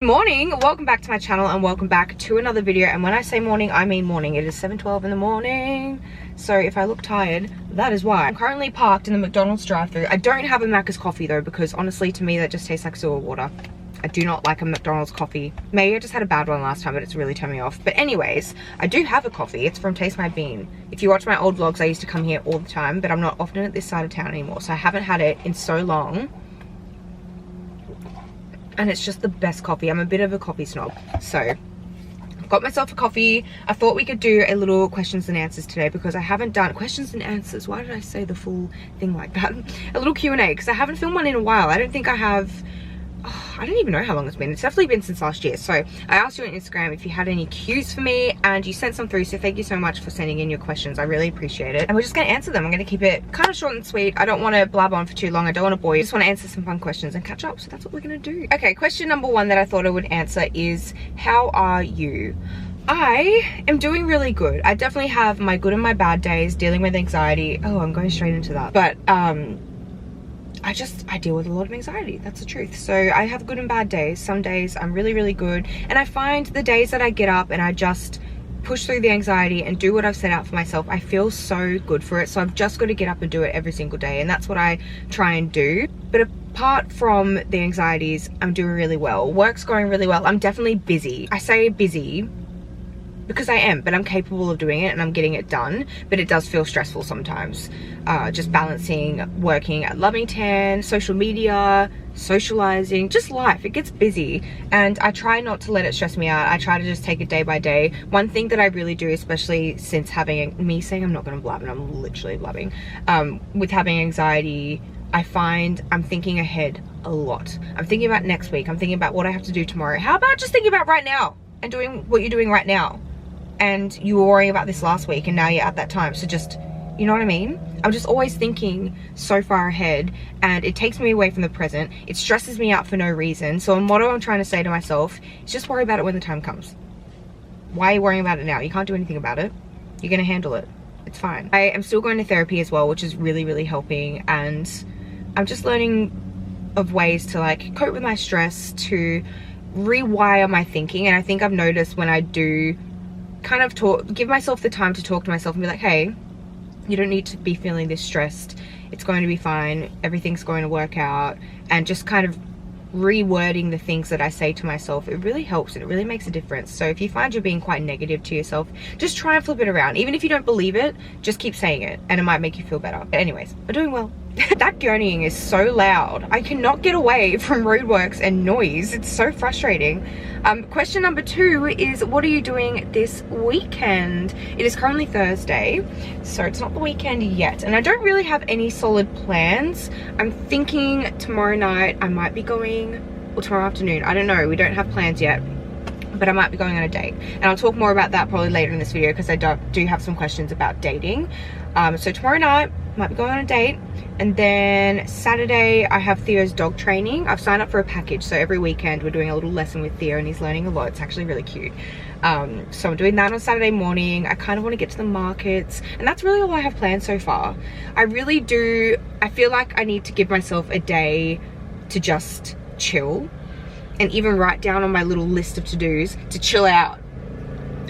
Morning, welcome back to my channel and welcome back to another video. And when I say morning, I mean morning. It is 7:12 in the morning, so if I look tired, that is why. I'm currently parked in the McDonald's drive-thru. I don't have a Macca's coffee though, because honestly to me that just tastes like sewer water. I do not like a McDonald's coffee. Maybe I just had a bad one last time, but it's really turned me off. But anyways, I do have a coffee. It's from Taste My Bean. If you watch my old vlogs, I used to come here all the time, but I'm not often at this side of town anymore, so I haven't had it in so long. And it's just the best coffee. I'm a bit of a coffee snob. So I've got myself a coffee. I thought we could do a little questions and answers today because I haven't done questions and answers. Why did I say the full thing like that? A little Q&A because I haven't filmed one in a while. I don't think I have. I don't even know how long it's been. It's definitely been since last year. So I asked you on Instagram if you had any cues for me and you sent some through. So thank you so much for sending in your questions. I really appreciate it. And we're just going to answer them. I'm going to keep it kind of short and sweet. I don't want to blab on for too long. I don't want to bore you. I just want to answer some fun questions and catch up. So that's what we're going to do. Okay, question number one that I thought I would answer is, how are you? I am doing really good. I definitely have my good and my bad days dealing with anxiety. Oh, I'm going straight into that. But I deal with a lot of anxiety. That's the truth. So I have good and bad days. Some days I'm really, really good. And I find the days that I get up and I just push through the anxiety and do what I've set out for myself, I feel so good for it. So I've just got to get up and do it every single day. And that's what I try and do. But apart from the anxieties, I'm doing really well. Work's going really well. I'm definitely busy. I say busy because I am, but I'm capable of doing it and I'm getting it done. But it does feel stressful sometimes. Just balancing working at Lovington, social media, socializing, just life. It gets busy and I try not to let it stress me out. I try to just take it day by day. One thing that I really do, especially since having me saying I'm not going to blab and I'm literally blabbing, with having anxiety, I find I'm thinking ahead a lot. I'm thinking about next week. I'm thinking about what I have to do tomorrow. How about just thinking about right now and doing what you're doing right now? And you were worrying about this last week and now you're at that time. So just, you know what I mean? I'm just always thinking so far ahead and it takes me away from the present. It stresses me out for no reason. So a motto I'm trying to say to myself is just worry about it when the time comes. Why are you worrying about it now? You can't do anything about it. You're going to handle it. It's fine. I am still going to therapy as well, which is really, really helping. And I'm just learning of ways to like cope with my stress, to rewire my thinking. And I think I've noticed when I do kind of give myself the time to talk to myself and be like, hey, you don't need to be feeling this stressed. It's going to be fine. Everything's going to work out. And just kind of rewording the things that I say to myself, it really helps and it really makes a difference. So if you find you're being quite negative to yourself, just try and flip it around. Even if you don't believe it, just keep saying it and it might make you feel better. But anyways, I'm doing well. That gurneying is so loud. I cannot get away from roadworks and noise. It's so frustrating. Question number two is, what are you doing this weekend? It is currently Thursday, so it's not the weekend yet. And I don't really have any solid plans. I'm thinking tomorrow night I might be going, or tomorrow afternoon. I don't know. We don't have plans yet. But I might be going on a date. And I'll talk more about that probably later in this video because I do have some questions about dating. So tomorrow night, might be going on a date. And then Saturday, I have Theo's dog training. I've signed up for a package. So every weekend, we're doing a little lesson with Theo and he's learning a lot. It's actually really cute. So I'm doing that on Saturday morning. I kind of want to get to the markets. And that's really all I have planned so far. I really do. I feel like I need to give myself a day to just chill. And even write down on my little list of to-dos to chill out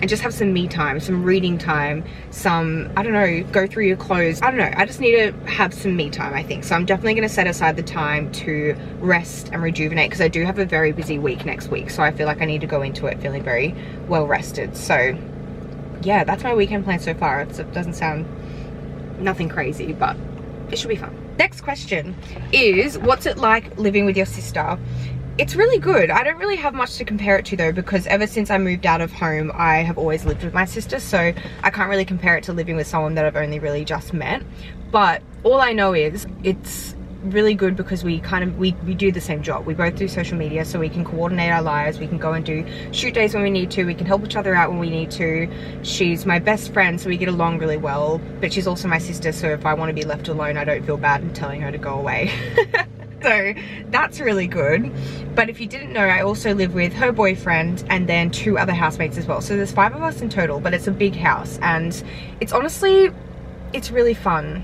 and just have some me time, some reading time, some, I don't know, go through your clothes. I don't know, I just need to have some me time, I think. So I'm definitely going to set aside the time to rest and rejuvenate because I do have a very busy week next week. So I feel like I need to go into it feeling very well rested. So yeah, that's my weekend plan so far. It doesn't sound nothing crazy, but it should be fun. Next question is, what's it like living with your sister? It's really good. I don't really have much to compare it to though, because ever since I moved out of home, I have always lived with my sister. So I can't really compare it to living with someone that I've only really just met. But all I know is it's really good because we do the same job. We both do social media, so we can coordinate our lives. We can go and do shoot days when we need to. We can help each other out when we need to. She's my best friend, so we get along really well. But she's also my sister, so if I want to be left alone, I don't feel bad in telling her to go away. So that's really good. But if you didn't know, I also live with her boyfriend and then 2 other housemates as well. So there's 5 of us in total, but it's a big house and it's honestly, it's really fun.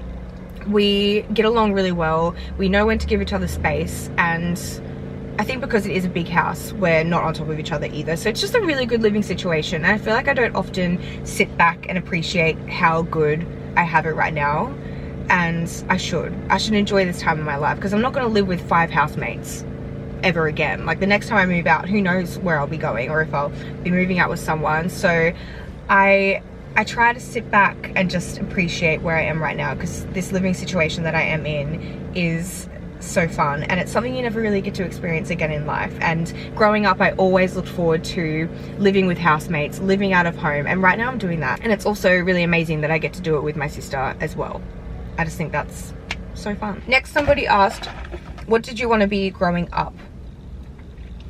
We get along really well. We know when to give each other space and I think because it is a big house, we're not on top of each other either. So it's just a really good living situation. And I feel like I don't often sit back and appreciate how good I have it right now. And I should enjoy this time in my life, because I'm not going to live with 5 housemates ever again. Like the next time I move out, who knows where I'll be going, or if I'll be moving out with someone. So I try to sit back and just appreciate where I am right now, because this living situation that I am in is so fun, and it's something you never really get to experience again in life. And growing up, I always looked forward to living with housemates, living out of home, and right now I'm doing that. And it's also really amazing that I get to do it with my sister as well. I just think that's so fun. Next, somebody asked, what did you want to be growing up?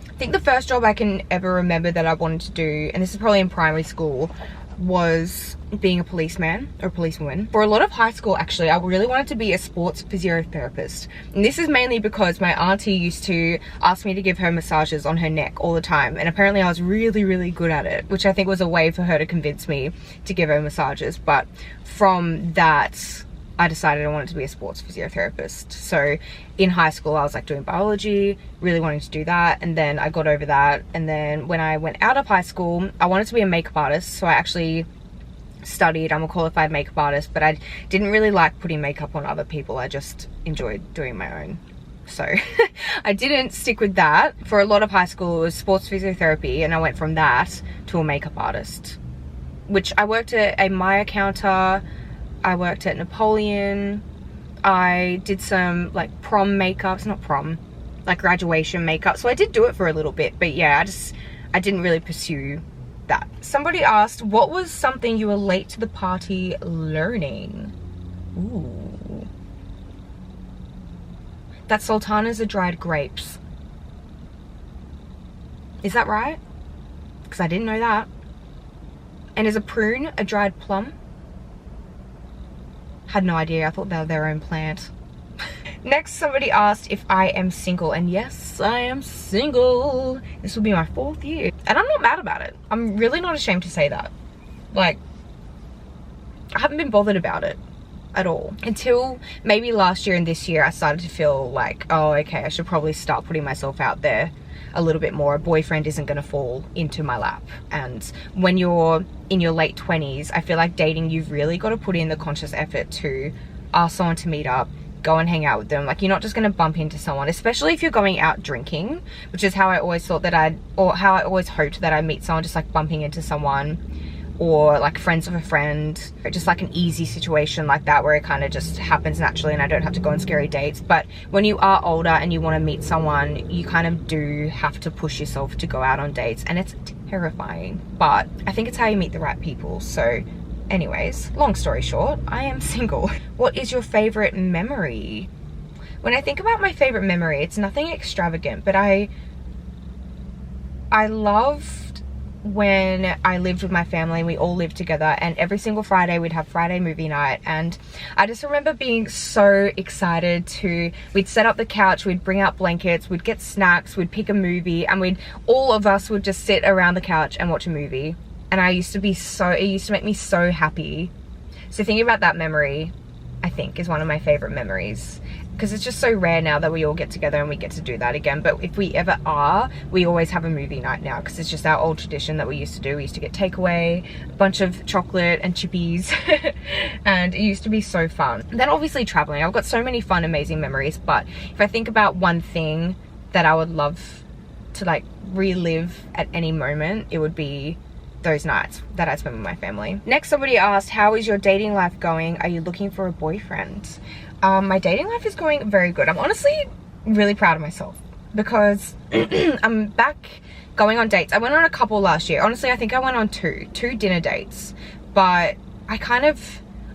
I think the first job I can ever remember that I wanted to do, and this is probably in primary school, was being a policeman or a policewoman. For a lot of high school, actually, I really wanted to be a sports physiotherapist. And this is mainly because my auntie used to ask me to give her massages on her neck all the time. And apparently I was really, really good at it, which I think was a way for her to convince me to give her massages. But from that, I decided I wanted to be a sports physiotherapist. So in high school, I was like doing biology, really wanting to do that. And then I got over that. And then when I went out of high school, I wanted to be a makeup artist. So I actually studied, I'm a qualified makeup artist, but I didn't really like putting makeup on other people. I just enjoyed doing my own. So I didn't stick with that. For a lot of high school, it was sports physiotherapy. And I went from that to a makeup artist, which I worked at a Maya counter. I worked at Napoleon. I did some like prom makeups, not prom, like graduation makeup. So I did do it for a little bit, but yeah, I didn't really pursue that. Somebody asked, what was something you were late to the party learning? Ooh. That sultanas are dried grapes. Is that right? Because I didn't know that. And is a prune a dried plum? Had no idea. I thought they were their own plant. Next, somebody asked if I am single, and yes, I am single. This will be my 4th year, and I'm not mad about it. I'm really not ashamed to say that. Like, I haven't been bothered about it at all until maybe last year and this year. I started to feel like, oh, okay, I should probably start putting myself out there a little bit more. A boyfriend isn't going to fall into my lap. And when you're in your late 20s, I feel like dating, you've really got to put in the conscious effort to ask someone to meet up, go and hang out with them. Like, you're not just going to bump into someone, especially if you're going out drinking, which is how I always thought that or how I always hoped that I'd meet someone, just like bumping into someone, or like friends of a friend, or just like an easy situation like that where it kind of just happens naturally and I don't have to go on scary dates. But when you are older and you want to meet someone, you kind of do have to push yourself to go out on dates, and it's terrifying, but I think it's how you meet the right people. So anyways, long story short, I am single. What is your favorite memory? When I think about my favorite memory, it's nothing extravagant, but I loved when I lived with my family and we all lived together, and every single Friday we'd have Friday movie night. And I just remember being so excited we'd set up the couch, we'd bring out blankets, we'd get snacks, we'd pick a movie, and all of us would just sit around the couch and watch a movie. And it used to make me so happy. So thinking about that memory, I think, is one of my favorite memories, because it's just so rare now that we all get together and we get to do that again. But if we ever are, we always have a movie night now, because it's just our old tradition that we used to do. We used to get takeaway, a bunch of chocolate and chippies, and it used to be so fun. And then obviously traveling. I've got so many fun, amazing memories, but if I think about one thing that I would love to like relive at any moment, it would be those nights that I spend with my family. Next, somebody asked, how is your dating life going? Are you looking for a boyfriend? My dating life is going very good. I'm honestly really proud of myself, because I'm back going on dates. I went on a couple last year. Honestly, I think I went on two dinner dates, but I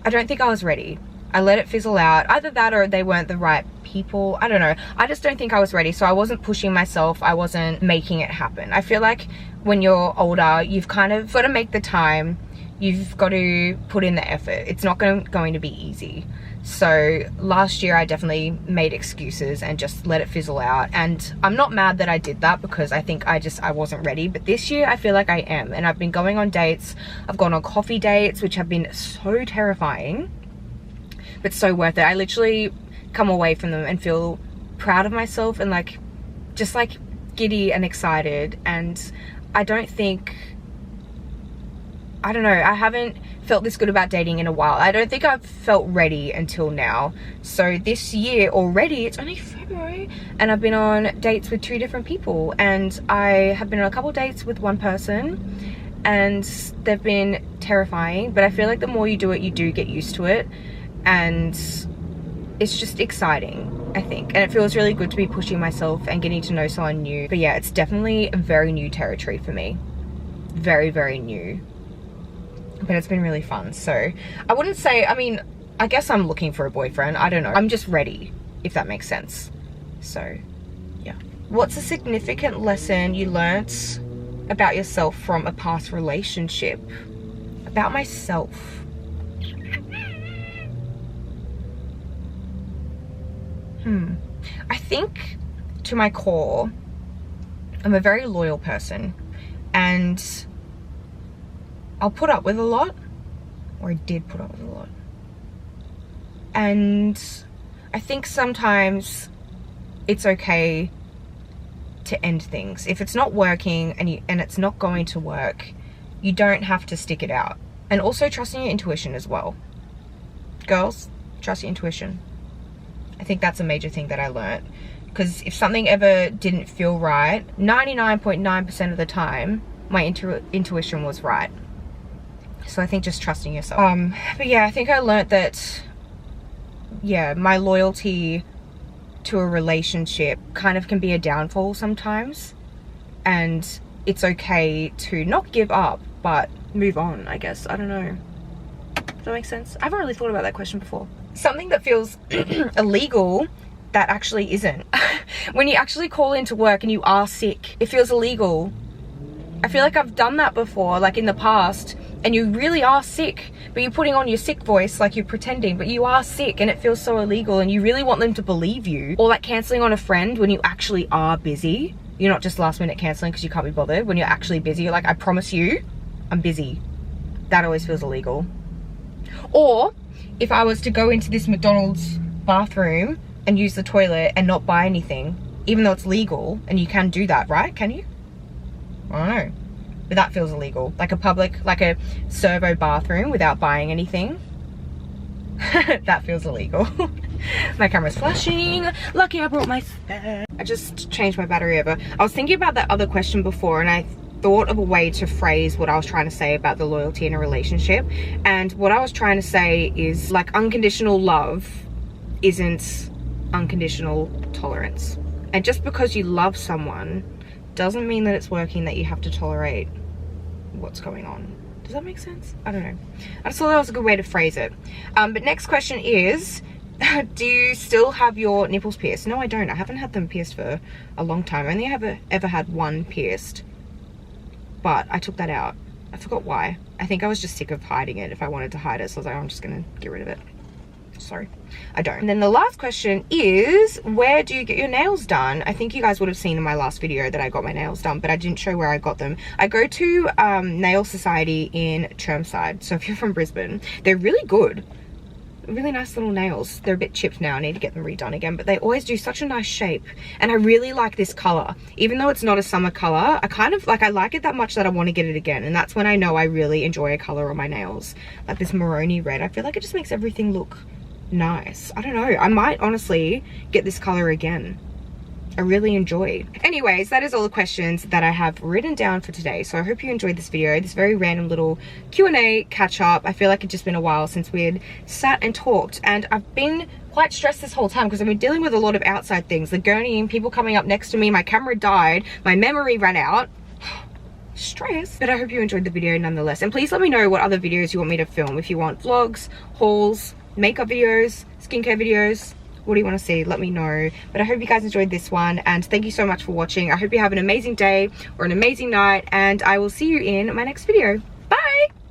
don't think I was ready. I let it fizzle out. Either that or they weren't the right people. I don't know. I just don't think I was ready. So I wasn't pushing myself. I wasn't making it happen. I feel like when you're older, you've kind of got to make the time. You've got to put in the effort. It's not going to be easy. So last year I definitely made excuses and just let it fizzle out. And I'm not mad that I did that, because I think I wasn't ready. But this year I feel like I am. And I've been going on dates. I've gone on coffee dates, which have been so terrifying, but so worth it. I literally come away from them and feel proud of myself and like just like giddy and excited, and I don't know, I haven't felt this good about dating in a while. I don't think I've felt ready until now. So this year already, it's only February, and I've been on dates with 2 different people, and I have been on a couple dates with one person, and they've been terrifying, but I feel like the more you do it, you do get used to it, and it's just exciting, I think, and it feels really good to be pushing myself and getting to know someone new. But yeah, it's definitely very new territory for me. Very, very new. But it's been really fun. So I wouldn't say, I mean, I guess I'm looking for a boyfriend. I don't know. I'm just ready, if that makes sense. So yeah. What's a significant lesson you learnt about yourself from a past relationship? About myself. I think to my core, I'm a very loyal person, and I'll put up with a lot, or I did put up with a lot. And I think sometimes it's okay to end things. If it's not working and it's not going to work, you don't have to stick it out. And also trusting your intuition as well. Girls, trust your intuition. I think that's a major thing that I learned. Because if something ever didn't feel right, 99.9% of the time, my intuition was right. So I think just trusting yourself. But yeah, I think I learned that, yeah, my loyalty to a relationship kind of can be a downfall sometimes. And it's okay to not give up, but move on, I guess. I don't know. Does that make sense? I haven't really thought about that question before. Something that feels illegal that actually isn't. When you actually call into work and you are sick, it feels illegal. I feel like I've done that before, like in the past, and you really are sick, but you're putting on your sick voice like you're pretending, but you are sick, and it feels so illegal, and you really want them to believe you. Or like cancelling on a friend when you actually are busy. You're not just last minute cancelling because you can't be bothered. When you're actually busy, you're like, I promise you, I'm busy. That always feels illegal. Or if I was to go into this McDonald's bathroom and use the toilet and not buy anything, even though it's legal, and you can do that, right? Can you? I don't know. But that feels illegal. Like a public, like a servo bathroom without buying anything. That feels illegal. My camera's flashing. Lucky I brought my spare. I just changed my battery over. I was thinking about that other question before, and I thought of a way to phrase what I was trying to say about the loyalty in a relationship. And what I was trying to say is, like, unconditional love isn't unconditional tolerance. And just because you love someone doesn't mean that it's working that you have to tolerate what's going on. Does that make sense? I don't know. I just thought that was a good way to phrase it. But next question is, do you still have your nipples pierced? No, I don't. I haven't had them pierced for a long time. I only ever had one pierced, but I took that out. I forgot why. I think I was just sick of hiding it if I wanted to hide it, so I was like, oh, I'm just gonna get rid of it. Sorry, I don't. And then the last question is, where do you get your nails done? I think you guys would have seen in my last video that I got my nails done, but I didn't show where I got them. I go to Nail Society in Chermside. So if you're from Brisbane, they're really good. Really nice little nails. They're a bit chipped now. I need to get them redone again, but they always do such a nice shape. And I really like this color. Even though it's not a summer color, I kind of like, I like it that much that I want to get it again. And that's when I know I really enjoy a color on my nails. Like this maroony red. I feel like it just makes everything look nice. I don't know. I might honestly get this color again. I really enjoy. Anyways, that is all the questions that I have written down for today. So I hope you enjoyed this video, this very random little Q&A catch up. I feel like it's just been a while since we had sat and talked, and I've been quite stressed this whole time because I've been dealing with a lot of outside things. The gurneying, people coming up next to me, my camera died, my memory ran out. Stress. But I hope you enjoyed the video nonetheless. And please let me know what other videos you want me to film. If you want vlogs, hauls, makeup videos, skincare videos, what do you want to see? Let me know. But I hope you guys enjoyed this one, and thank you so much for watching. I hope you have an amazing day or an amazing night, and I will see you in my next video. Bye!